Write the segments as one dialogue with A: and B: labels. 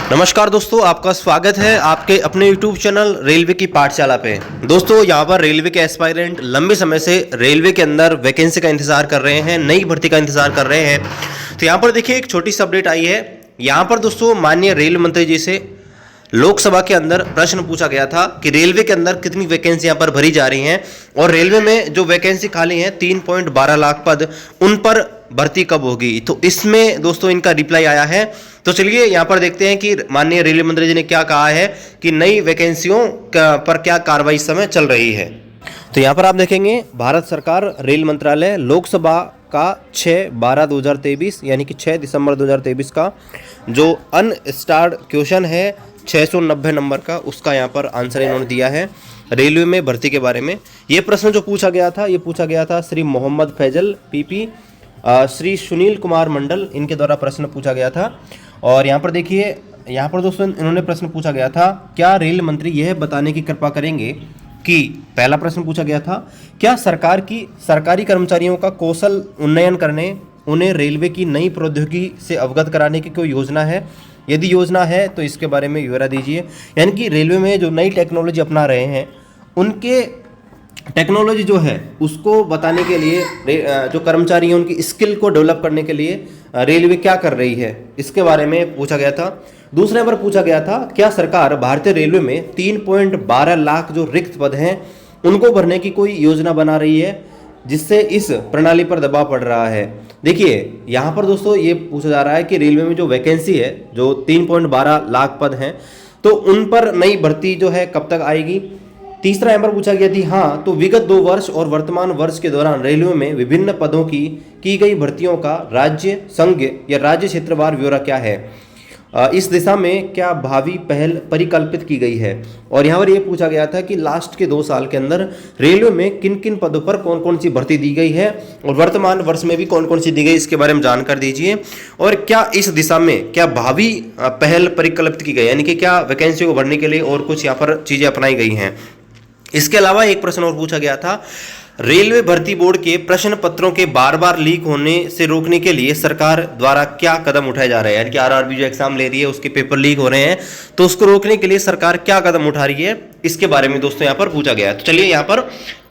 A: नमस्कार दोस्तों, आपका स्वागत है आपके अपने YouTube चैनल रेलवे की पाठशाला पे। दोस्तों यहाँ पर रेलवे के एस्पायरेंट लंबे समय से रेलवे के अंदर वैकेंसी का इंतजार कर रहे हैं, नई भर्ती का इंतजार कर रहे हैं। तो यहाँ पर देखिए एक छोटी सी अपडेट आई है। यहाँ पर दोस्तों माननीय रेल मंत्री जी से लोकसभा के अंदर प्रश्न पूछा गया था कि रेलवे के अंदर कितनी वैकेंसी यहाँ पर भरी जा रही हैं और रेलवे में जो वैकेंसी खाली हैं 3.12 लाख पद, उन पर भर्ती कब होगी। तो इसमें दोस्तों इनका रिप्लाई आया है। तो चलिए यहाँ पर देखते हैं कि माननीय रेलवे मंत्री जी ने क्या कहा है कि नई वैकेंसियों पर क्या कार्रवाई इस समय चल रही है। तो यहाँ पर आप देखेंगे भारत सरकार रेल मंत्रालय लोकसभा का 6/12/2023 यानी कि 6 दिसंबर 2023 का जो अनस्टार्ड क्वेश्चन है 690 नंबर का, उसका यहाँ पर आंसर इन्होंने दिया है रेलवे में भर्ती के बारे में। ये प्रश्न जो पूछा गया था, ये पूछा गया था श्री मोहम्मद फैजल पीपी, श्री सुनील कुमार मंडल, इनके द्वारा प्रश्न पूछा गया था। और यहाँ पर देखिए, यहाँ पर दोस्तों इन्होंने प्रश्न पूछा गया था, क्या रेल मंत्री यह बताने की कृपा करेंगे कि पहला प्रश्न पूछा गया था, क्या सरकारी कर्मचारियों का कौशल उन्नयन करने, उन्हें रेलवे की नई प्रौद्योगिकी से अवगत कराने की कोई योजना है? यदि योजना है तो इसके बारे में विवरण दीजिए। यानी कि रेलवे में जो नई टेक्नोलॉजी अपना रहे हैं, उनके टेक्नोलॉजी जो है उसको बताने के लिए जो कर्मचारी हैं उनकी स्किल को डेवलप करने के लिए रेलवे क्या कर रही है, इसके बारे में पूछा गया था। दूसरे पर पूछा गया था, क्या सरकार भारतीय रेलवे में 3.12 लाख जो रिक्त पद हैं उनको भरने की कोई योजना बना रही है जिससे इस प्रणाली पर दबाव पड़ रहा है। देखिए यहाँ पर दोस्तों ये पूछा जा रहा है कि रेलवे में जो वैकेंसी है, जो 3.12 लाख पद हैं, तो उन पर नई भर्ती जो है कब तक आएगी। तीसरा यहाँ पर पूछा गया थी, हाँ तो विगत 2 वर्ष और वर्तमान वर्ष के दौरान रेलवे में विभिन्न पदों की गई भर्तियों का राज्य, संघ या राज्य क्षेत्रवार ब्यौरा क्या है। इस दिशा में क्या भावी पहल परिकल्पित की गई है। और यहाँ पर ये पूछा गया था कि लास्ट के 2 साल के अंदर रेलवे में किन किन पदों पर कौन कौन सी भर्ती दी गई है और वर्तमान वर्ष में भी कौन कौन सी दी गई, इसके बारे में जानकारी दीजिए। और क्या इस दिशा में क्या भावी पहल परिकल्पित की गई, यानी कि क्या वैकेंसी को भरने के लिए और कुछ यहाँ पर चीज़ें अपनाई गई हैं। इसके अलावा एक प्रश्न और पूछा गया था, रेलवे भर्ती बोर्ड के प्रश्न पत्रों के बार बार लीक होने से रोकने के लिए सरकार द्वारा क्या कदम उठाए जा रहे हैं। यानी कि आरआरबी जो एग्जाम ले रही है उसके पेपर लीक हो रहे हैं, तो उसको रोकने के लिए सरकार क्या कदम उठा रही है, इसके बारे में दोस्तों यहाँ पर पूछा गया है। तो चलिए यहाँ पर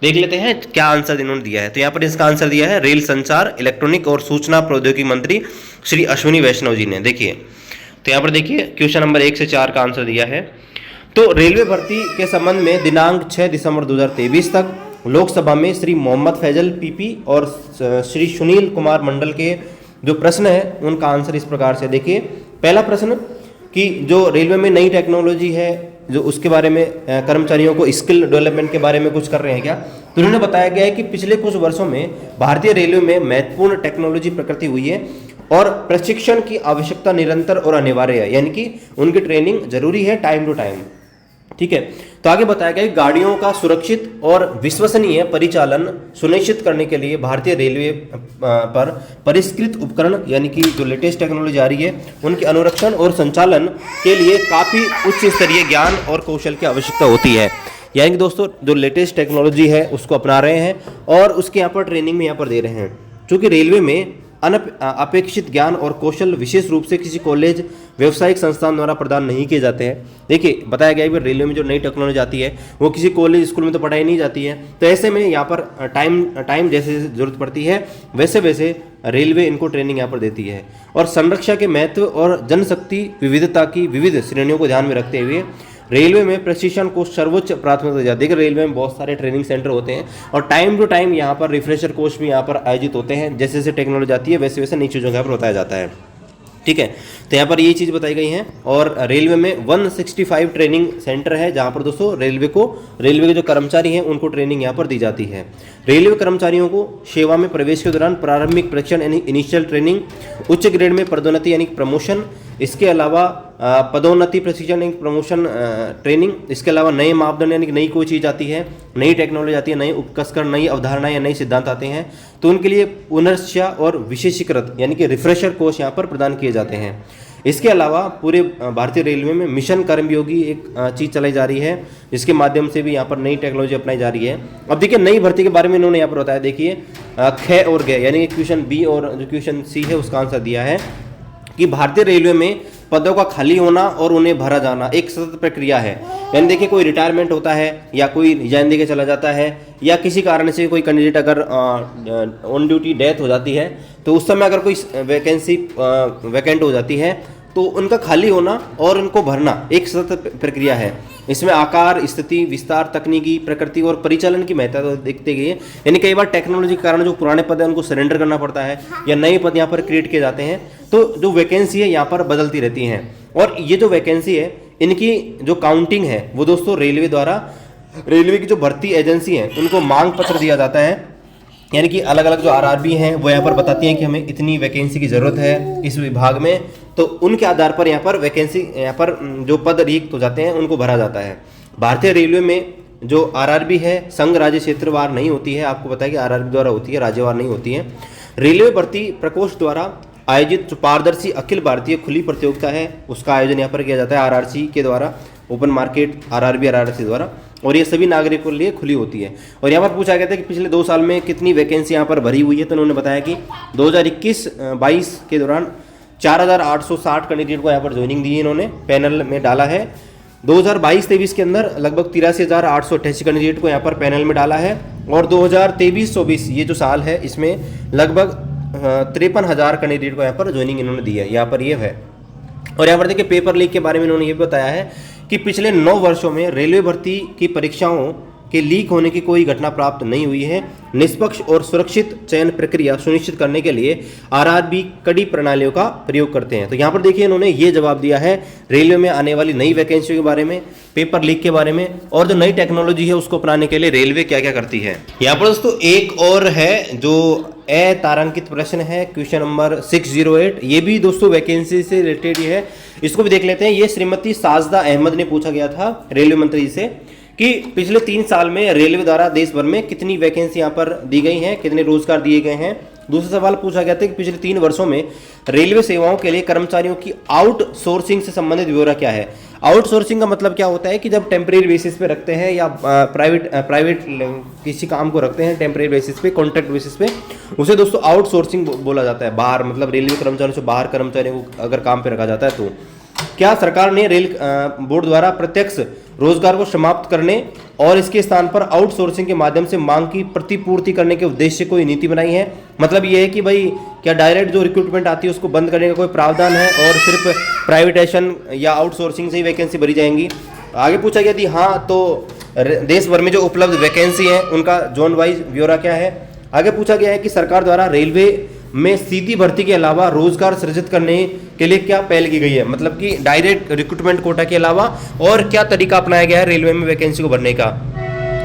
A: देख लेते हैं क्या आंसर इन्होंने दिया है। तो यहाँ पर इसका आंसर दिया है रेल संचार, इलेक्ट्रॉनिक और सूचना प्रौद्योगिकी मंत्री श्री अश्विनी वैष्णव जी ने। देखिए, तो यहाँ पर देखिए क्वेश्चन नंबर 1 से 4 का आंसर दिया है। तो रेलवे भर्ती के संबंध में दिनांक 6 दिसंबर 2023 तक लोकसभा में श्री मोहम्मद फैजल पीपी और श्री सुनील कुमार मंडल के जो प्रश्न है उनका आंसर इस प्रकार से। देखिए, पहला प्रश्न कि जो रेलवे में नई टेक्नोलॉजी है जो उसके बारे में कर्मचारियों को स्किल डेवलपमेंट के बारे में कुछ कर रहे हैं क्या। तो उन्होंने बताया गया है कि पिछले कुछ वर्षों में भारतीय रेलवे में महत्वपूर्ण टेक्नोलॉजी प्रकृति हुई है और प्रशिक्षण की आवश्यकता निरंतर और अनिवार्य है, यानी कि उनकी ट्रेनिंग जरूरी है टाइम टू टाइम। ठीक है, तो आगे बताया गया कि गाड़ियों का सुरक्षित और विश्वसनीय परिचालन सुनिश्चित करने के लिए भारतीय रेलवे पर परिष्कृत उपकरण, यानी कि जो लेटेस्ट टेक्नोलॉजी आ रही है, उनके अनुरक्षण और संचालन के लिए काफ़ी उच्च स्तरीय ज्ञान और कौशल की आवश्यकता होती है। यानी कि दोस्तों जो लेटेस्ट टेक्नोलॉजी है उसको अपना रहे हैं और उसके यहाँ पर ट्रेनिंग में यहाँ पर दे रहे हैं। चूँकि रेलवे में अपेक्षित ज्ञान और कौशल विशेष रूप से किसी कॉलेज, व्यावसायिक संस्थान द्वारा प्रदान नहीं किए जाते हैं। देखिए, बताया गया है कि रेलवे में जो नई टेक्नोलॉजी आती है वो किसी कॉलेज, स्कूल में तो पढ़ाई नहीं जाती है। तो ऐसे में यहाँ पर टाइम जैसे जरूरत पड़ती है वैसे वैसे रेलवे इनको ट्रेनिंग यहाँ पर देती है। और संरक्षा के महत्व और जनशक्ति विविधता की विविध श्रेणियों को ध्यान में रखते हुए रेलवे में प्रशिक्षण को सर्वोच्च प्राथमिकता दी जाती है। रेलवे में बहुत सारे ट्रेनिंग सेंटर होते हैं और टाइम टू टाइम यहाँ पर रिफ्रेशर कोर्स भी यहाँ पर आयोजित होते हैं। जैसे जैसे टेक्नोलॉजी आती है वैसे वैसे नई चीज़ों का बताया जाता है। ठीक है, तो यहाँ पर ये चीज़ बताई गई है। और रेलवे में 165 ट्रेनिंग सेंटर है जहाँ पर दोस्तों रेलवे के जो कर्मचारी हैं उनको ट्रेनिंग यहाँ पर दी जाती है। रेलवे कर्मचारियों को सेवा में प्रवेश के दौरान प्रारंभिक परीक्षण यानी इनिशियल ट्रेनिंग, उच्च ग्रेड में पदोन्नति यानी प्रमोशन, इसके अलावा पदोन्नति प्रशिक्षण यानी प्रमोशन ट्रेनिंग, इसके अलावा नए मापदंड यानी कि नई कोई चीज़ आती है, नई टेक्नोलॉजी आती है, नई उपकरण, नई अवधारणाएं या नए सिद्धांत आते हैं, तो उनके लिए पुनर्शिक्षा और विशेषीकृत यानी कि रिफ्रेशर कोर्स यहाँ पर प्रदान किए जाते हैं। इसके अलावा पूरे भारतीय रेलवे में मिशन कर्मयोगी एक चीज़ चलाई जा रही है जिसके माध्यम से भी यहाँ पर नई टेक्नोलॉजी अपनाई जा रही है। अब देखिए नई भर्ती के बारे में इन्होंने यहाँ पर बताया। देखिए ख और ग यानी कि क्वेश्चन बी और जो क्वेश्चन सी है उसका आंसर दिया है कि भारतीय रेलवे में पदों का खाली होना और उन्हें भरा जाना एक सतत प्रक्रिया है। यानी देखिए कोई रिटायरमेंट होता है या कोई रिजाइन देके चला जाता है या किसी कारण से कोई कैंडिडेट अगर ऑन ड्यूटी डेथ हो जाती है तो उस समय अगर कोई वैकेंसी वैकेंट हो जाती है तो उनका खाली होना और उनको भरना एक सतत प्रक्रिया है। इसमें आकार, स्थिति, विस्तार, तकनीकी प्रकृति और परिचालन की महत्ता तो देखते गए, यानी कई बार टेक्नोलॉजी के कारण जो पुराने पद हैं उनको सरेंडर करना पड़ता है या नए पद यहाँ पर क्रिएट किए जाते हैं, तो जो वैकेंसी है यहाँ पर बदलती रहती हैं। और ये जो वैकेंसी है इनकी जो काउंटिंग है वो दोस्तों रेलवे द्वारा, रेलवे की जो भर्ती एजेंसी है उनको मांग पत्र दिया जाता है। यानी कि अलग अलग जो आरआरबी हैं वो यहाँ पर बताती हैं कि हमें इतनी वैकेंसी की ज़रूरत है इस विभाग में, तो उनके आधार पर यहाँ पर वैकेंसी, यहाँ पर जो पद रिक्त हो जाते हैं उनको भरा जाता है। भारतीय रेलवे में जो आरआरबी है संघ राज्य क्षेत्रवार नहीं होती है, आपको पता है कि आरआरबी द्वारा होती है, राज्यवार नहीं होती है। रेलवे भर्ती प्रकोष्ठ द्वारा आयोजित जो पारदर्शी अखिल भारतीय खुली प्रतियोगिता है उसका आयोजन यहाँ पर किया जाता है आरआरसी के द्वारा, ओपन मार्केट आरआरबी आरआरसी द्वारा, और ये सभी नागरिकों के लिए खुली होती है। और यहाँ पर पूछा गया था कि पिछले 2 साल में कितनी वैकेंसी यहाँ पर भरी हुई है, तो उन्होंने बताया कि 2021-22 के दौरान 4860 कैंडिडेट को यहाँ पर ज्वाइनिंग दी है, इन्होंने पैनल में डाला है। 2022-23 के अंदर लगभग 83,888 कैंडिडेट को यहाँ पर पैनल में डाला है, और 2023-24 ये जो साल है इसमें लगभग 53,000 कैंडिडेट को यहाँ पर ज्वाइनिंग इन्होंने दी है, यहाँ पर ये है। और यहाँ पर देखिए पेपर लीक के बारे में इन्होंने ये भी बताया है कि पिछले 9 वर्षों में रेलवे भर्ती की परीक्षाओं के लीक होने की कोई घटना प्राप्त नहीं हुई है। निष्पक्ष और सुरक्षित चयन प्रक्रिया सुनिश्चित करने के लिए आरआरबी कड़ी प्रणालियों का प्रयोग करते हैं। तो यहाँ पर देखिए इन्होंने ये जवाब दिया है रेलवे में आने वाली नई वैकेंसियों के बारे में, पेपर लीक के बारे में, और जो नई टेक्नोलॉजी है उसको अपनाने के लिए रेलवे क्या क्या करती है। यहाँ पर दोस्तों एक और है जो तारांकित प्रश्न है, क्वेश्चन नंबर 608, ये भी दोस्तों वैकेंसी से रिलेटेड ही है, इसको भी देख लेते हैं। ये श्रीमती साजदा अहमद ने पूछा गया था रेलवे मंत्री जी से कि पिछले 3 साल में रेलवे द्वारा देश भर में कितनी वैकेंसी यहाँ पर दी गई हैं, कितने रोजगार दिए गए हैं। दूसरा सवाल पूछा गया था कि पिछले 3 वर्षों में रेलवे सेवाओं के लिए कर्मचारियों की आउटसोर्सिंग से संबंधित ब्यौरा क्या है। आउटसोर्सिंग का मतलब क्या होता है कि जब टेम्परेरी बेसिस पे रखते हैं या प्राइवेट किसी काम को रखते हैं टेम्परेरी बेसिस पे, कॉन्ट्रैक्ट बेसिस पे, उसे दोस्तों आउटसोर्सिंग बोला जाता है। बाहर मतलब रेलवे कर्मचारियों से बाहर कर्मचारियों को अगर काम पे रखा जाता है तो क्या सरकार ने रेल बोर्ड द्वारा प्रत्यक्ष रोजगार को समाप्त करने और इसके स्थान पर आउटसोर्सिंग के माध्यम से मांग की प्रतिपूर्ति करने के उद्देश्य से कोई नीति बनाई है। मतलब ये है कि भाई क्या डायरेक्ट जो रिक्रूटमेंट आती है उसको बंद करने का कोई प्रावधान है और सिर्फ प्राइवेटाइजेशन या आउटसोर्सिंग से ही वैकेंसी भरी जाएंगी। आगे पूछा गया थी हाँ तो देश भर में जो उपलब्ध वैकेंसी है उनका जोन वाइज ब्यौरा क्या है। आगे पूछा गया है कि सरकार द्वारा रेलवे में सीधी भर्ती के अलावा रोजगार सृजित करने के लिए क्या पहल की गई है, मतलब कि डायरेक्ट रिक्रूटमेंट कोटा के अलावा और क्या तरीका अपनाया गया है रेलवे में वैकेंसी को भरने का।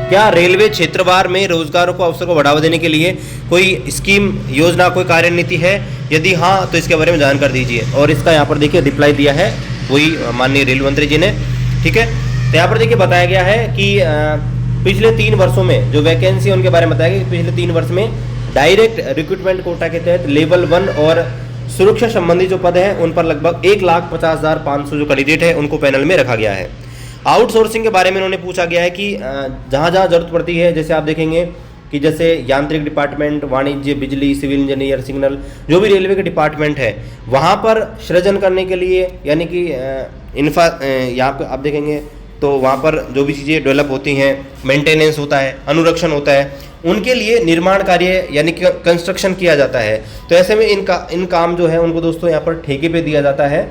A: क्या रेलवे क्षेत्रवार में रोजगारों को अवसर को बढ़ावा देने के लिए कोई स्कीम, योजना, कोई कार्यनीति है, यदि हाँ तो इसके बारे में जानकारी दीजिए। और इसका यहाँ पर देखिए रिप्लाई दिया है वही माननीय रेल मंत्री जी ने, ठीक है। तो यहाँ पर देखिए बताया गया है कि पिछले 3 वर्षों में जो वैकेंसी उनके बारे में बताया गया कि पिछले 3 वर्ष में डायरेक्ट रिक्रूटमेंट कोटा के तहत लेवल 1 और सुरक्षा संबंधी जो पद हैं उन पर लगभग 1,50,500 जो कैंडिडेट है उनको पैनल में रखा गया है। आउटसोर्सिंग के बारे में उन्होंने पूछा गया है कि जहाँ जहाँ जरूरत पड़ती है, जैसे आप देखेंगे कि जैसे यांत्रिक डिपार्टमेंट, वाणिज्य, बिजली, सिविल इंजीनियर, सिग्नल, जो भी रेलवे के डिपार्टमेंट है वहाँ पर सृजन करने के लिए, यानी कि यहाँ पर आप देखेंगे तो वहाँ पर जो भी चीज़ें डेवलप होती हैं, मेंटेनेंस होता है, अनुरक्षण होता है, उनके लिए निर्माण कार्य यानी कि कंस्ट्रक्शन किया जाता है। तो ऐसे में इन काम जो है उनको दोस्तों यहाँ पर ठेके पे दिया जाता है,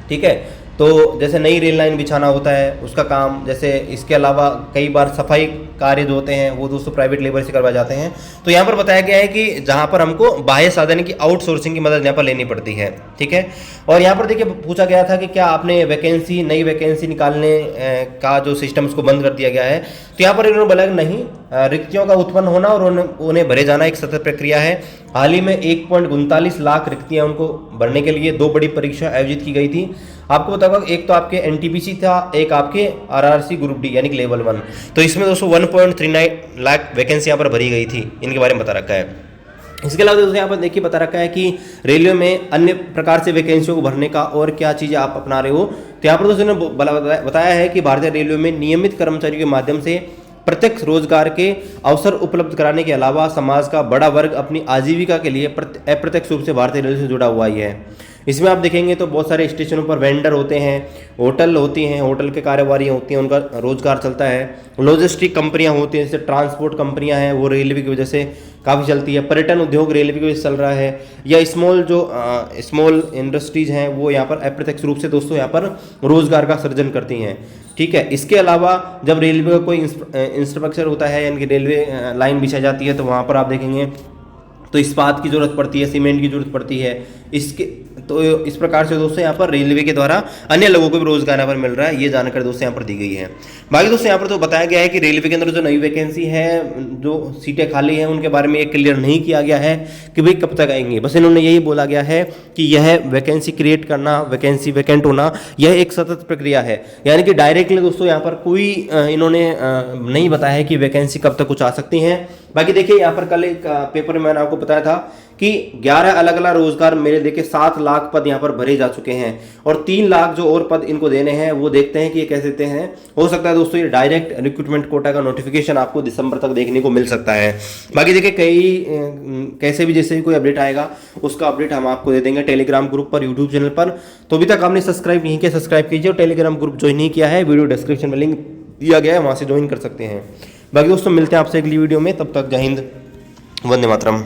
A: ठीक है। तो जैसे नई रेल लाइन बिछाना होता है उसका काम, जैसे इसके अलावा कई बार सफाई कार्य जो होते हैं वो दोस्तों प्राइवेट लेबर से करवाए जाते हैं। तो यहाँ पर बताया गया है कि जहाँ पर हमको बाह्य साधन की आउटसोर्सिंग की मदद यहाँ पर लेनी पड़ती है, ठीक है। और यहाँ पर देखिए पूछा गया था कि क्या आपने वैकेंसी, नई वैकेंसी निकालने का जो सिस्टम उसको बंद कर दिया गया है। तो यहाँ पर इन्होंने बोला नहीं, रिक्तियों का उत्पन्न होना और उन्हें भरे जाना एक सतत प्रक्रिया है। हाल ही में 1.39 लाख रिक्तियाँ उनको भरने के लिए 2 बड़ी परीक्षा आयोजित की गई थी। आपको बताऊंगा एक तो आपके एनटीपीसी था, एक आपके आरआरसी ग्रुप डी यानी कि लेवल 1। तो इसमें दोस्तों 1.39 लाख वैकेंसी यहाँ पर भरी गई थी, इनके बारे में बता रखा है। इसके अलावा दोस्तों यहाँ पर देखिए बता रखा है कि रेलवे में अन्य प्रकार से वैकेंसियों को भरने का और क्या चीज़ें आप अपना रहे हो। तो यहाँ पर दोस्तों ने बताया है कि भारतीय रेलवे में नियमित कर्मचारियों के माध्यम से प्रत्यक्ष रोजगार के अवसर उपलब्ध कराने के अलावा समाज का बड़ा वर्ग अपनी आजीविका के लिए अप्रत्यक्ष रूप से भारतीय रेलवे से जुड़ा हुआ ही है। इसमें आप देखेंगे तो बहुत सारे स्टेशनों पर वेंडर होते हैं, होटल होती हैं, होटल के कारोबारी होती हैं, उनका रोजगार चलता है। लॉजिस्टिक कंपनियां होती हैं, जैसे ट्रांसपोर्ट कंपनियां हैं, वो रेलवे की वजह से काफ़ी चलती है। पर्यटन उद्योग रेलवे की वजह से चल रहा है, या स्मॉल इंडस्ट्रीज हैं वो यहाँ पर अप्रत्यक्ष रूप से दोस्तों यहाँ पर रोजगार का सृजन करती हैं। ठीक है, इसके अलावा जब रेलवे का कोई इंफ्रास्ट्रक्चर होता है, यानी कि रेलवे लाइन बिछाई जाती है, तो वहाँ पर आप देखेंगे तो इस्पात की ज़रूरत पड़ती है, सीमेंट की ज़रूरत पड़ती है। इसके तो इस प्रकार से दोस्तों यहाँ पर रेलवे के द्वारा अन्य लोगों को भी रोजगार यहाँ पर मिल रहा है, ये जानकारी दोस्तों यहाँ पर दी गई है। बाकी दोस्तों यहाँ पर तो बताया गया है कि रेलवे के अंदर जो नई वैकेंसी है, जो सीटें खाली हैं, उनके बारे में ये क्लियर नहीं किया गया है कि भाई कब तक आएंगी। बस इन्होंने यही बोला गया है कि यह वैकेंसी क्रिएट करना, वैकेंसी वैकेंट होना, यह एक सतत प्रक्रिया है। यानी कि डायरेक्टली दोस्तों यहाँ पर कोई इन्होंने नहीं बताया है कि वैकेंसी कब तक कुछ आ सकती हैं। बाकी देखिए यहाँ पर कल एक पेपर में मैंने आपको बताया था कि 11 अलग अलग रोजगार मेले देके 7 लाख पद यहाँ पर भरे जा चुके हैं, और 3 लाख जो और पद इनको देने हैं, वो देखते हैं कि ये कैसे देते हैं। हो सकता है दोस्तों ये डायरेक्ट रिक्रूटमेंट कोटा का नोटिफिकेशन आपको दिसंबर तक देखने को मिल सकता है। बाकी देखिए कैसे भी जैसे भी कोई अपडेट आएगा उसका अपडेट हम आपको दे देंगे टेलीग्राम ग्रुप पर, यूट्यूब चैनल पर। तो अभी तक आपने सब्सक्राइब नहीं किया, सब्सक्राइब कीजिए, और टेलीग्राम ग्रुप ज्वाइन नहीं किया है, वीडियो डिस्क्रिप्शन में लिंक दिया गया है, वहाँ से ज्वाइन कर सकते हैं। बाकी दोस्तों मिलते हैं आपसे अगली वीडियो में, तब तक जय हिंद, वंदे मातरम।